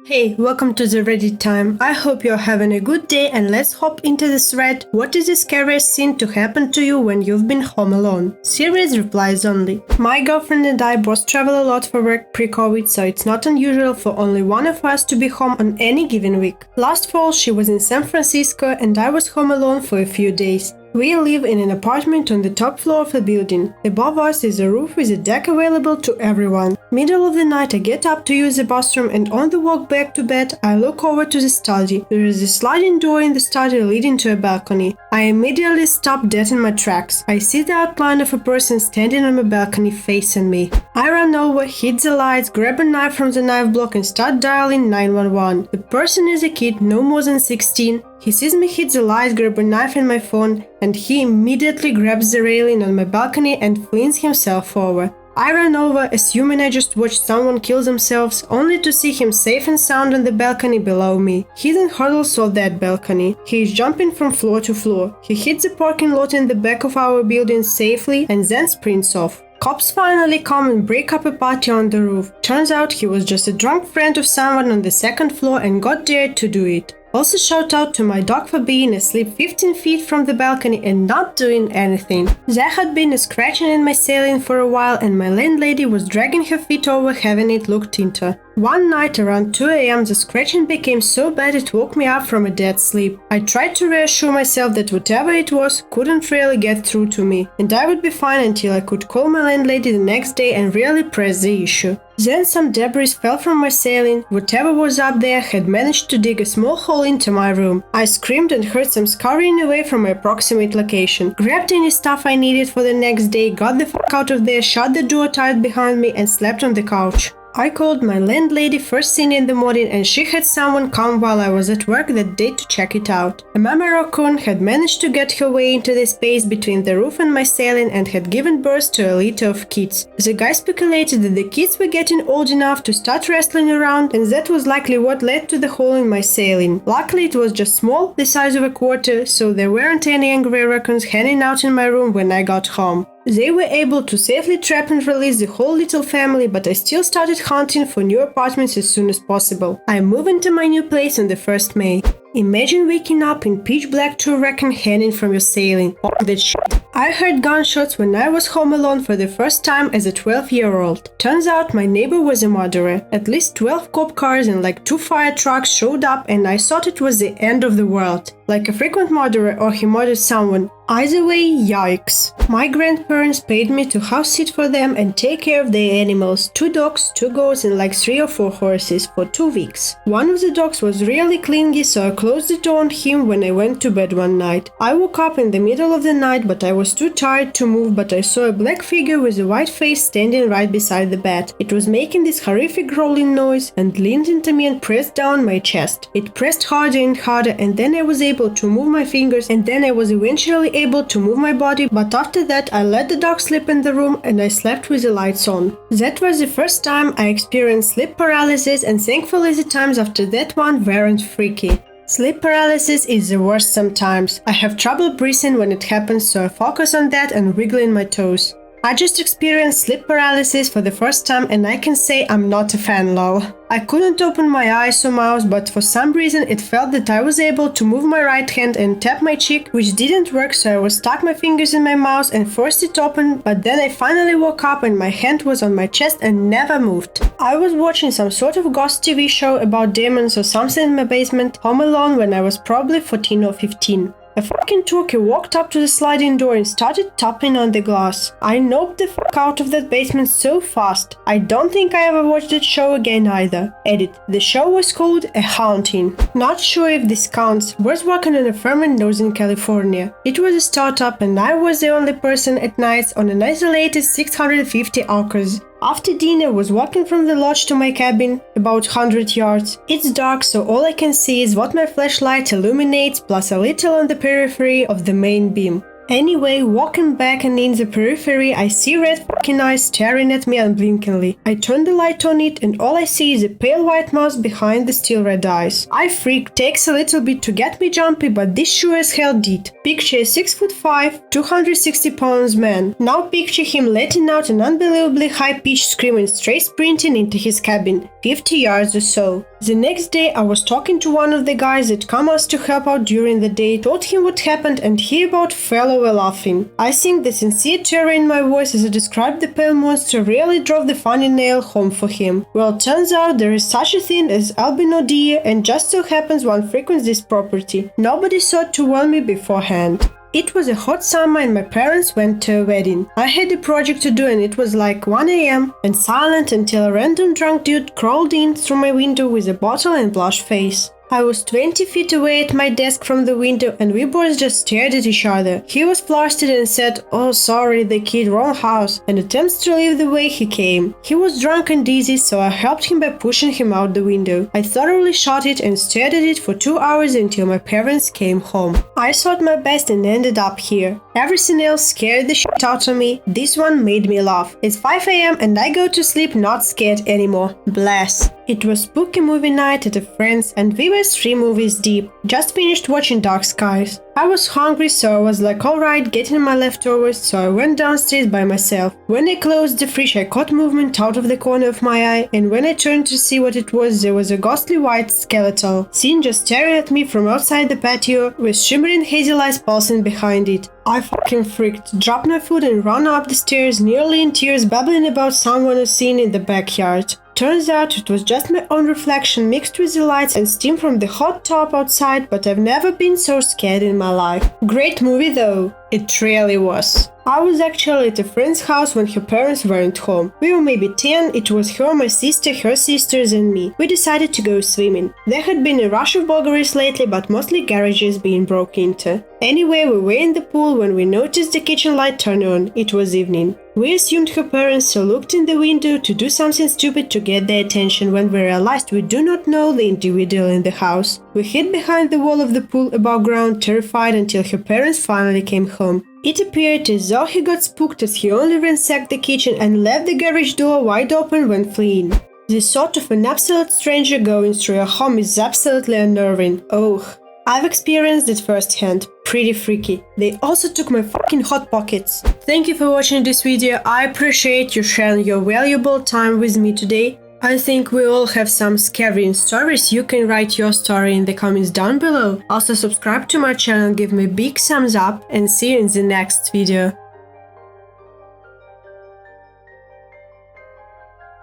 Hey, welcome to the Reddit time. I hope you're having a good day and let's hop into this thread. What is the scariest thing to happen to you when you've been home alone? Serious replies only. My girlfriend and I both travel a lot for work pre-COVID, so it's not unusual for only one of us to be home on any given week. Last fall, she was in San Francisco and I was home alone for a few days. We live in an apartment on the top floor of a building. Above us is a roof with a deck available to everyone. Middle of the night I get up to use the bathroom and on the walk back to bed I look over to the study. There is a sliding door in the study leading to a balcony. I immediately stop dead in my tracks. I see the outline of a person standing on my balcony facing me. I run over, hit the lights, grab a knife from the knife block and start dialing 911. The person is a kid, no more than 16. He sees me hit the lights, grab a knife in my phone, and he immediately grabs the railing on my balcony and flings himself over. I run over, assuming I just watched someone kill themselves, only to see him safe and sound on the balcony below me. He then hurdles off that balcony. He is jumping from floor to floor. He hits the parking lot in the back of our building safely and then sprints off. Cops finally come and break up a party on the roof. Turns out he was just a drunk friend of someone on the second floor and got dared to do it. Also shout out to my dog for being asleep 15 feet from the balcony and not doing anything. There had been a scratching in my ceiling for a while and my landlady was dragging her feet over having it looked into. One night around 2 a.m. the scratching became so bad it woke me up from a dead sleep. I tried to reassure myself that whatever it was couldn't really get through to me and I would be fine until I could call my landlady the next day and really press the issue. Then some debris fell from my ceiling. Whatever was up there had managed to dig a small hole into my room. I screamed and heard some scurrying away from my approximate location. Grabbed any stuff I needed for the next day, got the fuck out of there, shut the door tight behind me and slept on the couch. I called my landlady first thing in the morning and she had someone come while I was at work that day to check it out. A mama raccoon had managed to get her way into the space between the roof and my ceiling and had given birth to a litter of kids. The guy speculated that the kids were getting old enough to start wrestling around and that was likely what led to the hole in my ceiling. Luckily it was just small, the size of a quarter, so there weren't any angry raccoons hanging out in my room when I got home. They were able to safely trap and release the whole little family, but I still started hunting for new apartments as soon as possible. I moved into my new place on the 1st May. Imagine waking up in pitch black to a raccoon hanging from your ceiling. Oh, that shit. I heard gunshots when I was home alone for the first time as a 12-year-old. Turns out my neighbor was a murderer. At least 12 cop cars and like 2 fire trucks showed up and I thought it was the end of the world. Like a frequent murderer or he murdered someone. Either way, yikes. My grandparents paid me to house sit for them and take care of their animals. 2 dogs, 2 goats and like 3 or 4 horses for 2 weeks. One of the dogs was really clingy, so I closed the door on him when I went to bed one night. I woke up in the middle of the night but I was too tired to move, but I saw a black figure with a white face standing right beside the bed. It was making this horrific growling noise and leaned into me and pressed down my chest. It pressed harder and harder and then I was able to move my fingers and then I was eventually able to move my body, but after that I let the dog sleep in the room and I slept with the lights on. That was the first time I experienced sleep paralysis and thankfully the times after that one weren't freaky. Sleep paralysis is the worst sometimes. I have trouble breathing when it happens, so I focus on that and wiggling my toes. I just experienced sleep paralysis for the first time and I can say I'm not a fan, lol. I couldn't open my eyes or mouth, but for some reason it felt that I was able to move my right hand and tap my cheek, which didn't work, so I was stuck my fingers in my mouth and forced it open, but then I finally woke up and my hand was on my chest and never moved. I was watching some sort of ghost TV show about demons or something in my basement, home alone when I was probably 14 or 15. A fucking turkey walked up to the sliding door and started tapping on the glass. I noped the fuck out of that basement so fast. I don't think I ever watched that show again either. Edit. The show was called A Haunting. Not sure if this counts. Was working on a firm in Northern California. It was a startup and I was the only person at nights on an isolated 650 acres. After dinner was walking from the lodge to my cabin, about 100 yards. It's dark, so all I can see is what my flashlight illuminates plus a little on the periphery of the main beam. Anyway, walking back and in the periphery, I see red fucking eyes staring at me unblinkingly. I turn the light on it and all I see is a pale white mouse behind the still red eyes. I freak, takes a little bit to get me jumpy, but this sure as hell did. Picture a 6'5", 260 pounds man. Now picture him letting out an unbelievably high-pitched scream and straight sprinting into his cabin, 50 yards or so. The next day, I was talking to one of the guys that come us to help out during the day, told him what happened, and he about fell over laughing. I think the sincere terror in my voice as I described the pale monster really drove the funny nail home for him. Well, turns out there is such a thing as albino deer, and just so happens one frequents this property. Nobody thought to warn me beforehand. It was a hot summer and my parents went to a wedding. I had a project to do and it was like 1 AM and silent until a random drunk dude crawled in through my window with a bottle and blushed face. I was 20 feet away at my desk from the window and we both just stared at each other. He was flustered and said, "Oh sorry, the kid, wrong house," and attempts to leave the way he came. He was drunk and dizzy, so I helped him by pushing him out the window. I thoroughly shot it and stared at it for 2 hours until my parents came home. I thought my best and ended up here. Everything else scared the shit out of me. This one made me laugh. It's 5 AM and I go to sleep not scared anymore. Bless. It was spooky movie night at a friend's and we were 3 movies deep. Just finished watching Dark Skies. I was hungry, so I was like alright, getting my leftovers, so I went downstairs by myself. When I closed the fridge I caught movement out of the corner of my eye, and when I turned to see what it was, there was a ghostly white skeletal scene just staring at me from outside the patio, with shimmering hazel eyes pulsing behind it. I fucking freaked, dropped my food and ran up the stairs, nearly in tears, babbling about someone I'd seen in the backyard. Turns out it was just my own reflection mixed with the lights and steam from the hot tub outside, but I've never been so scared in my life. Great movie though. It really was. I was actually at a friend's house when her parents weren't home. We were maybe 10, it was her, my sister, her sisters and me. We decided to go swimming. There had been a rush of burglaries lately, but mostly garages being broken into. Anyway, we were in the pool when we noticed the kitchen light turn on. It was evening. We assumed her parents, so looked in the window to do something stupid to get their attention when we realized we do not know the individual in the house. We hid behind the wall of the pool above ground, terrified until her parents finally came home. It appeared as though he got spooked as he only ransacked the kitchen and left the garage door wide open when fleeing. The thought of an absolute stranger going through your home is absolutely unnerving. Ugh. I've experienced it firsthand. Pretty freaky. They also took my fucking hot pockets. Thank you for watching this video. I appreciate you sharing your valuable time with me today. I think we all have some scary stories. You can write your story in the comments down below. Also subscribe to my channel, give me a big thumbs up and see you in the next video.